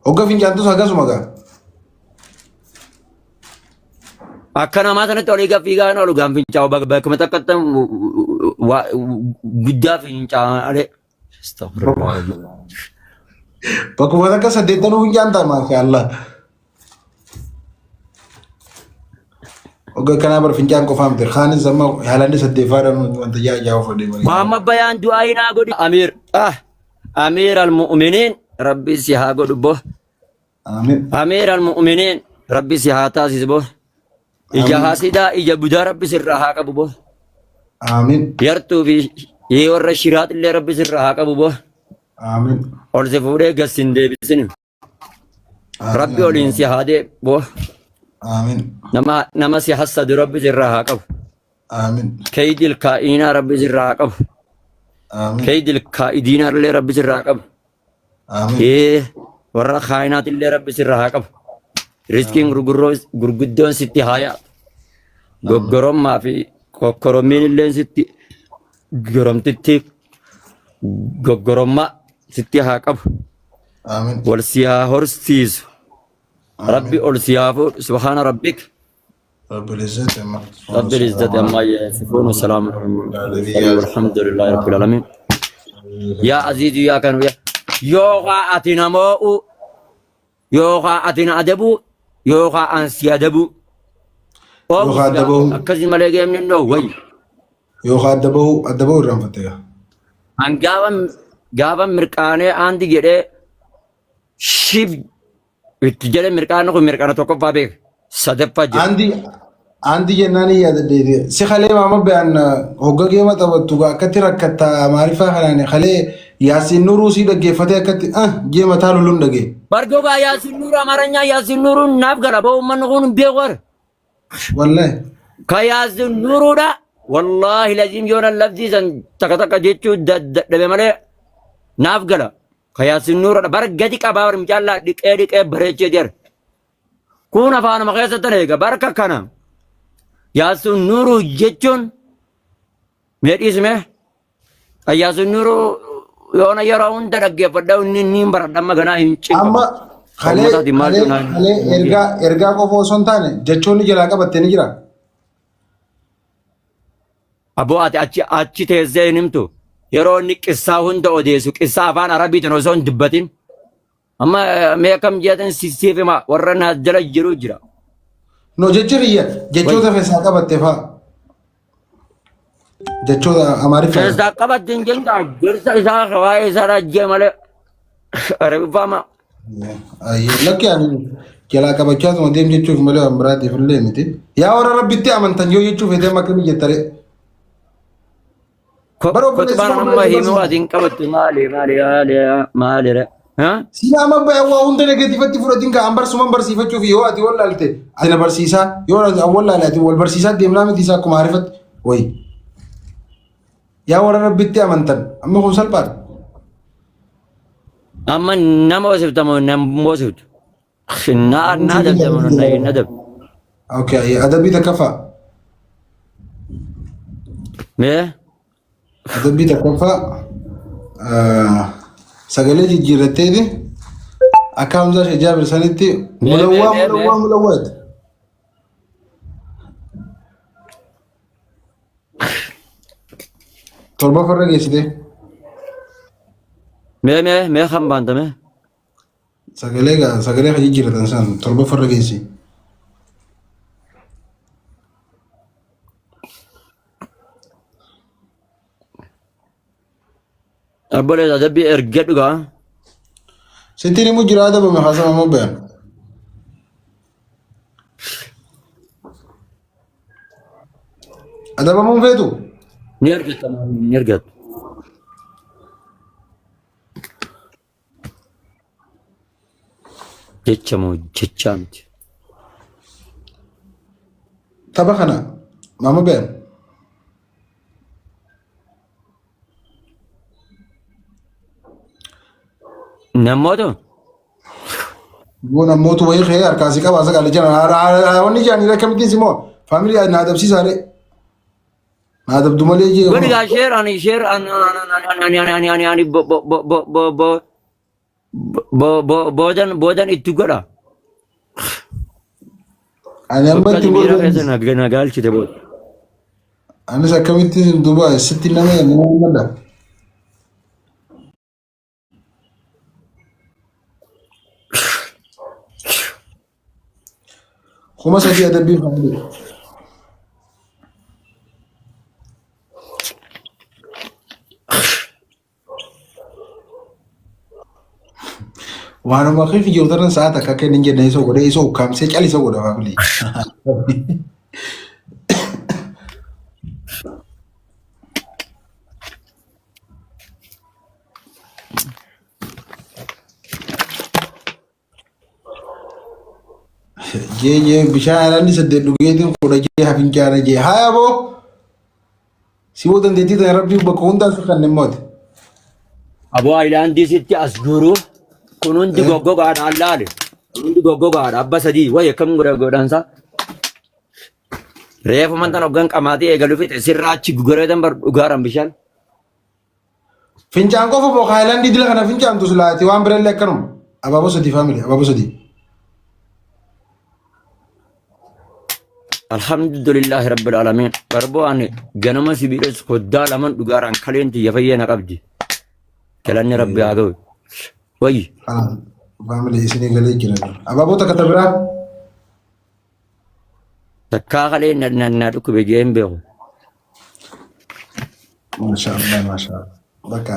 Hogga fincaantus akkasuma gaa. Akka namaa sanatti olii gaffiigaan olu gaan fincaa'u bakkuma takkatti guddaa fincaa'ee. Bakkuma takka 8 fincaantaa maashaallah. Hogga kanaa bar fincaan qofaa miti. Khaanis amma haalanni 8 faadhaan wanta jaa'u fudhee malee. Muhammad Bayaan du'aayinaa godhi. Amir al-Mu'miniin Rabbi si haa godhu bo. Amir al-Mu'miniin Rabbi si haa taasisu bo. Ija hasidaa ija budaa Rabbi sirraa haa qabu bo. Amiin. Yartuu fi warra shiraat illee Rabbi sirraa haa qabu bo. Amiin. Ol si fuudhee gassin deebisin. Rabbi oliin si haa dee bo. Amiin. Nama si hassadu Rabbi sirraa haa qabu. Amiin. Keydil kaa'inaa Rabbi sirraa haa qabu. Amiin. Keydil kaa'idiinaa illee Rabbi sirraa haa qabu. Amiin. Warra kaa'inaat illee Rabbi sirraa haa qabu. Riskiin gurguddoon sitti haa yaa'u. Goggorommaa fi kokkorommiin illee sitti goromtitti goggorommaa sitti haa qabu. Amiin. Wal si haa horsiisu. Rabbi ol si haa fuudhu. Subhaana rabbik. رب العزة رب العزة عما يصفون وسلام والحمد لله رب العالمين. يا عزيز يا كانوا يا يوغا أتينا مو يوغا أتينا أدبو يوغا أنسي أدبو يوغا أدبو أكزي ملقي من النووي يوغا أدبو الرنفتيا أن قابا مركاني عندي جري شيف وتجري مركانه توقف بابك صدفة عندي جناني يا ددي سي خلي ماما بان هوغا جيما تبتوغا كتير كتا معرفة خلاني خلي ياسين نورو سي دغه فتي كتي جيما تالو لون دغه برغوغا ياسين نور امرنيا ياسين نور ناف غلبو منغون بيغور والله كياسين نور دا والله لازم يون اللفظ زن تكتك جيتو دبمله ناف غلا كياسين نور برغدي قباور مجالا دقه بريچه دير كون افان مخيسه تنيغا بركه كنا ياسين نور جيچون ميدي اسمه ياسين نور يونا يراون درجة فداو نين بردم مغنا هنچي أما خلي إرجع كوفو سنتانه جتشوني جلاكا بتني جرا أبو أتي تهزي نمتو يروني قصة هند أوديسو قصة أفان عربي تنوزون دبتين أما ميكم جاتن سيسيفي ما ورنا جلا جرو جرا نو جتشرية جتشو ده فساكا بتفا جتشو ده أماري فا فساكا بتين جنگا جرسا إسا خواهي سارا جمالي عربي فاما لك يعني جلاكا بچاس مديم جتشو فمالي أمراتي فلي متي يا ورا ربي تأمن تنجو جتشو في دم كمي جتري كتبان أما هيمو أدين كبت مالي رأ ها سيلا ما بقى وانت نيجاتيف تفرضين كأمبر سومن برسيفة شوفي هو أتي ولا ألتة أنا برسيسا يورا أول لا أتي ولا برسيسا ديمنا متيسا كمعرفة وي يا ورا ربي تأمنتن أما هو سالبار أما نام وسبت أما نام وسبت نادب تمام ندب أوكي أدبي تكفى ميه أدبي تكفى سجلت الجيرتين دي أكام زاش جابر سنتي ملوات تربة فرق إيش ده ميه خم بانت ميه سجلة جيرة إنسان تربة فرق إيش أبولي أدبي إرجع دوغا سنتيني مجرى هذا بمحاسبة ما بين هذا بمون فيتو نرجع تمام نرجع جتشامت تبخنا ما بين نموتو بونا موتو وين خير كاسي كا باسا قال جانا وني جاني لكم تنسمو فاميلي نادب سيساري نادب دمالي جي ودي شير اني شير اني boodan itti godha. Ani amma Uffati itti miira godhan. keessa na gaalchite booda. Anis akkamitti duuba sitti nama mala. Kuma sadii adabbii fayyadu. Waanuma keef ijoolleen sa'aat akka kennin jennee isa godhee isa ukkaamsee calisa godha faamilii. Jee bishaan alaanni saddeet dhugeetiin kudha jee hafincaana jee haya boo si boo dandeettii ta'e rabbii bakka hundaas kan dhimmooti. Aboo Haayilaandii sitti as guru kun hundi goggogaadha allaale. Hundi goggogaadha abba sadii wayi akkam godhansa. Reefu mantan hoggan qamaatii eegalu fixe sirraa achi goreetan bar dhugaaran bishaan. Fincaan qofa boo haayilaandii dila kana fincaantu silaati waan birallee akkanuma. Abaaboo sadii faamilii abaaboo sadii. Alhamdulillahi rabbil alamin. Barboo ani ganama sibiiles koddaa laman dhugaaran kaleenti yafayyee na qabdi. Galanni rabbi haa ga'u. Wayi. Faamilii isinii galee jiran. Abaaboo takka tabiraa. Takkaa kalee na dhukkube jeen beeku. Maashaallah maashaallah. Bakka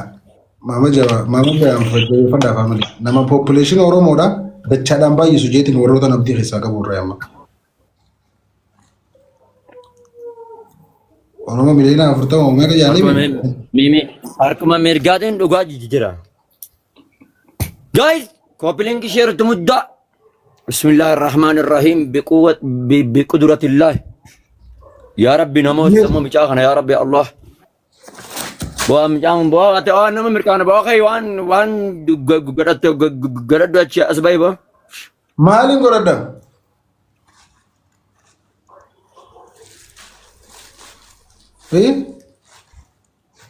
maama jaba maama bayaan fayyadamaa faamilii. Nama population Oromoodha. Dachaadhaan baay'isu jeetiin warroota nabdii keessaa qabu irraa yamma. Oromoo miliyoona 40 meeqa yaanii? Mimi harkuma mirgaatiin dhugaa jijjiira. Guys, koppiliin kisheertu muddaa. Bismillahi irrahmani irrahiim biquduratillahi. Yaa Rabbi namoota sammuu micaa kana yaa Rabbi Allah. Bu'aa micaan bu'aa ati waan nama mirkaana bu'aa kai waan gadaddu achi as bahi bu'aa. Maaliin godhadha?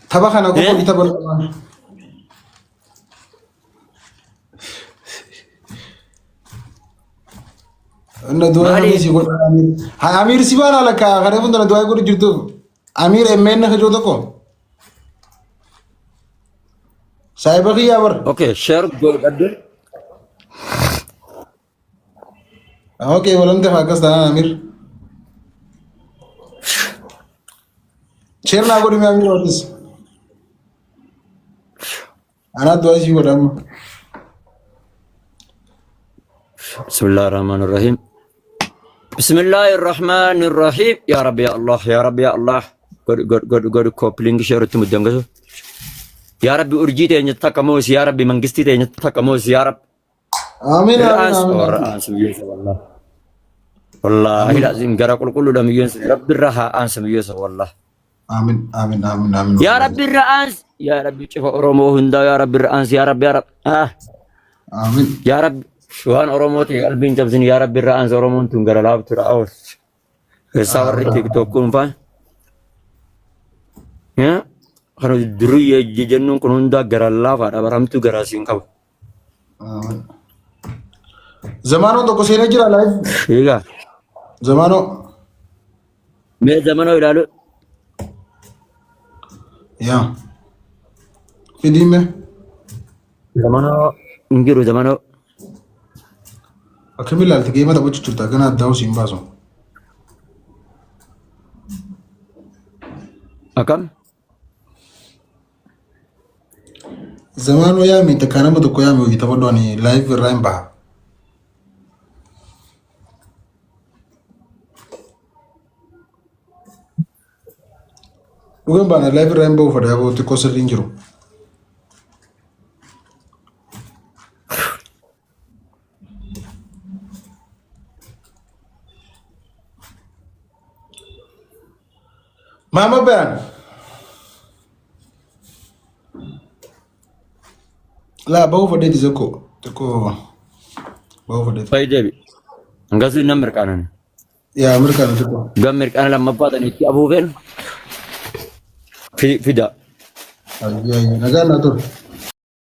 Tapha kana qofa ni tapha lamaan. Inna dua kami si godha Amir. Ha Amir si bana lakka kada pun dua godhu jirtu. Amir MN na kajo tako. Saiba ki yabar. Okay, share godaddu. Okay, walam te fakas dana Amir. Share na godhu me Amir otis. Ana dua si godha amma. Bismillahirrahmanirrahim. Bismillahirrahmanirrahim. Ya Rabbi ya Allah, ya Rabbi ya Allah. God koppiliin share itti muddangasu. Ya Rabbi urjii teenya takkamoos, ya Rabbi mangistii teenya takkamoos, ya Rabbi. Amin amin Ra'aas amin. ra'aan samiyyeessa wallah. Wallahi lazim gara qulqulluudha miyyeessa. Rabbi irra haa'aan samiyyeessa wallah. Amin amin amin amin. Ya Rabbi ra'aans. Ya Rabbi cifa Oromoo hundaa ya Rabbi ra'aans ya Rabbi ya Rabbi. Amin. Ya Rabbi waan Oromooti qalbiin cabsin ya Rabbi ra'aans Oromoon tun gara laaftu ra'aawus. Keessaa warri tiktokkuun faan. Ya. Kan durii jennuun kun hundaa gara laafaadha baramtu gara siin qabu. Zamanoo tokko seenaa jira live. Egaa Zamanoo. mee zamanoo ilaalu Yaa. Fidime. zamanoo hin jiru zamanoo. Akkamiin ilaalti geema taphachuu jirta kana addaa osoo hin baasu. Akkam? Zamanoo yaami takka nama tokko yaami hojii taphadhu ani live irraa hin baha. Dhugaan baana live irraa hin bahu fadhaa yaaboo xiqqoo sirrii hin jiru. Mama bayaan. Laa bahu fadheeti xiqqoo bahu fadheeti. Fayyideebi. Hangasuu nan mirqaanan. Yaa mirkaana xiqqoo. Gan mirqaana lammaffaataan itti afuufeen fida. Ayyaa nagaa naa ture.